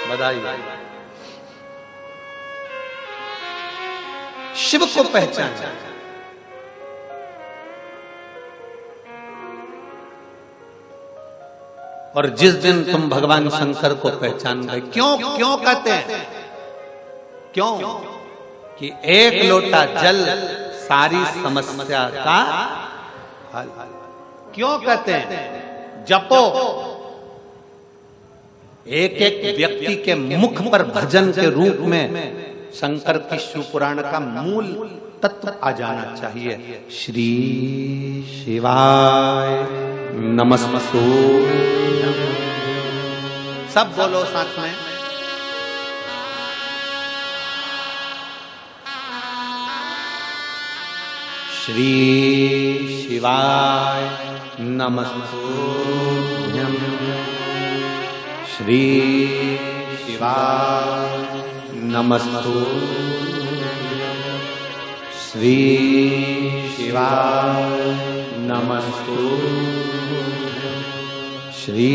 बधाई। शिव को पहचाना, और जिस दिन तुम भगवान शंकर को पहचान गए, क्यों कहते हैं, क्यों कि एक लोटा जल सारी समस्या का हल। क्यों कहते हैं? जपो, एक एक व्यक्ति के मुख पर भजन के रूप में शंकर की शिव पुराण का मूल तत्व आ जाना चाहिए। श्री शिवाय नमस्तुभ्यं। सब बोलो साथ में। श्री शिवाय नमस्तुभ्यं। श्री शिवाय नमस्तुभ्यं। श्री शिवाय नमस्तुभ्यं। श्री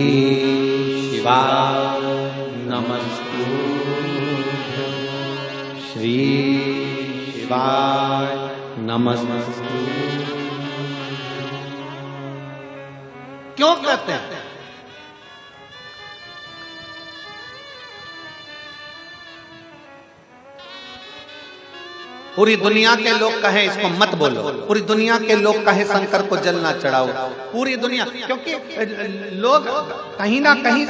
शिवाय नमस्तुभ्यं। श्री शिवाय नमस्तुभ्यं। क्यों कहते हैं? पूरी दुनिया के लोग कहें इसको मत बोलो, पूरी दुनिया के लोग कहें शंकर को जल ना चढ़ाओ, पूरी दुनिया, क्योंकि लोग कहीं ना कहीं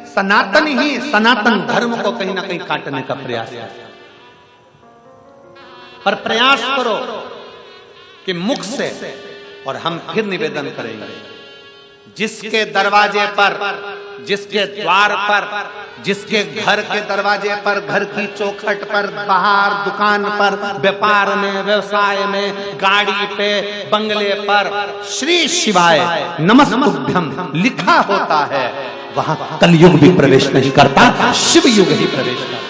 सनातन धर्म को कहीं ना कहीं काटने का प्रयास है। पर प्रयास करो कि मुख से, और हम फिर निवेदन करेंगे, जिसके दरवाजे पर, जिसके द्वार पर, जिसके घर के दरवाजे पर, घर की चौखट पर, बाहर दुकान पर, व्यापार में, व्यवसाय में, गाड़ी पे, बंगले पर श्री शिवाय नमस्तुभ्यं लिखा होता है, वहां कलयुग भी प्रवेश नहीं करता, शिव युग ही प्रवेश करता।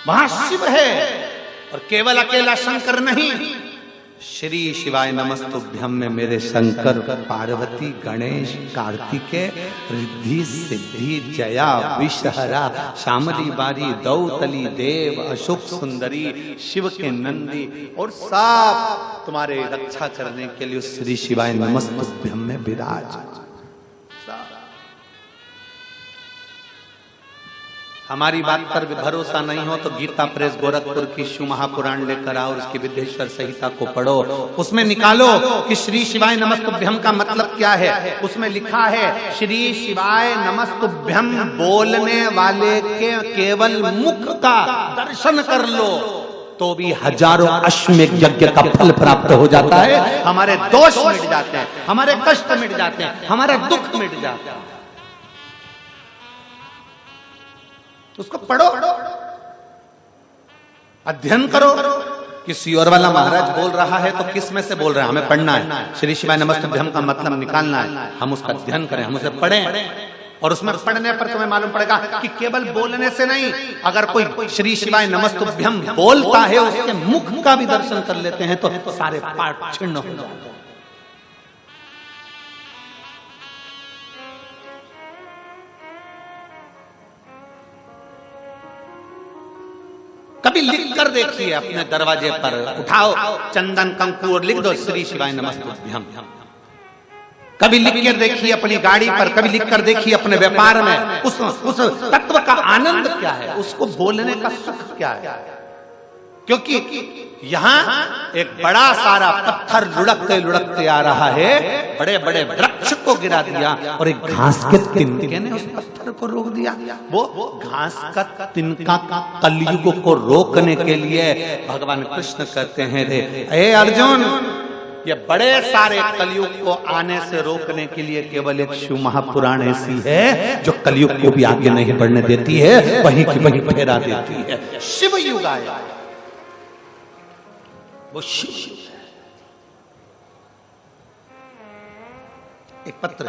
वहां शिव है, और केवल अकेला शंकर नहीं, श्री शिवाय नमस्तुभ्यं में मेरे शंकर, पार्वती, गणेश, कार्तिकेय, रिद्धि सिद्धि, जया, विषहरा, शामली बारी, दौतली, देव, अशुभ सुंदरी, शिव के नंदी, और सब तुम्हारे रक्षा करने के लिए श्री शिवाय नमस्तुभ्यं में विराज। हमारी बात पर भरोसा नहीं हो तो गीता प्रेस गोरखपुर की शिव महापुराण लेकर आओ, उसकी विद्येश्वर संहिता को पढ़ो, उसमें निकालो कि श्री शिवाय नमस्तुभ्यं का मतलब क्या है। उसमें लिखा है श्री शिवाय नमस्तुभ्यं बोलने वाले के केवल मुख का दर्शन कर लो तो भी हजारों अश्वमेध यज्ञ का फल प्राप्त हो जाता है, हमारे दोष मिट जाते हैं, हमारे कष्ट मिट जाते हैं, हमारा दुख मिट जाता है। उसको पढ़ो, अध्ययन करो। किसी और वाला महाराज बोल रहा है तो किस में से बोल रहा है, हमें पढ़ना है। श्री शिवाय नमस्तुभ्यं का मतलब निकालना है, हम उसका अध्ययन करें, हम उसे पढ़ें, और उसमें पढ़ने पर तुम्हें मालूम पड़ेगा कि केवल बोलने से नहीं, अगर कोई श्री शिवाय नमस्तुभ्यं बोलता है, उसके मुख का भी दर्शन कर लेते हैं तो सारे पाठ छिन्न हो जाते हैं। कभी लिख कर देखिए अपने दरवाजे पर, उठाओ चंदन कंकु और लिख दो श्री शिवाय नमस्तुभ्यं। कभी लिख कर देखिए अपनी गाड़ी पर, कभी लिख कर देखिए अपने व्यापार में। उस तत्व का आनंद क्या है, उसको बोलने का सुख क्या है। क्योंकि यहाँ एक बड़ा सारा पत्थर लुढ़कते लुढ़कते आ रहा है, बड़े बड़े वृक्ष को गिरा दिया, और एक घास के तिनके ने उस पत्थर को रोक दिया। वो घास का तिनका कलयुग को रोकने के लिए भगवान कृष्ण कहते हैं, हे अर्जुन, ये बड़े सारे कलयुग को आने से रोकने के लिए केवल एक शिव महापुराण ऐसी है जो कलयुग को भी आगे नहीं बढ़ने देती है, वहीं की वहीं फेरा देती है। शिव युग आया, वो शिव। एक पत्र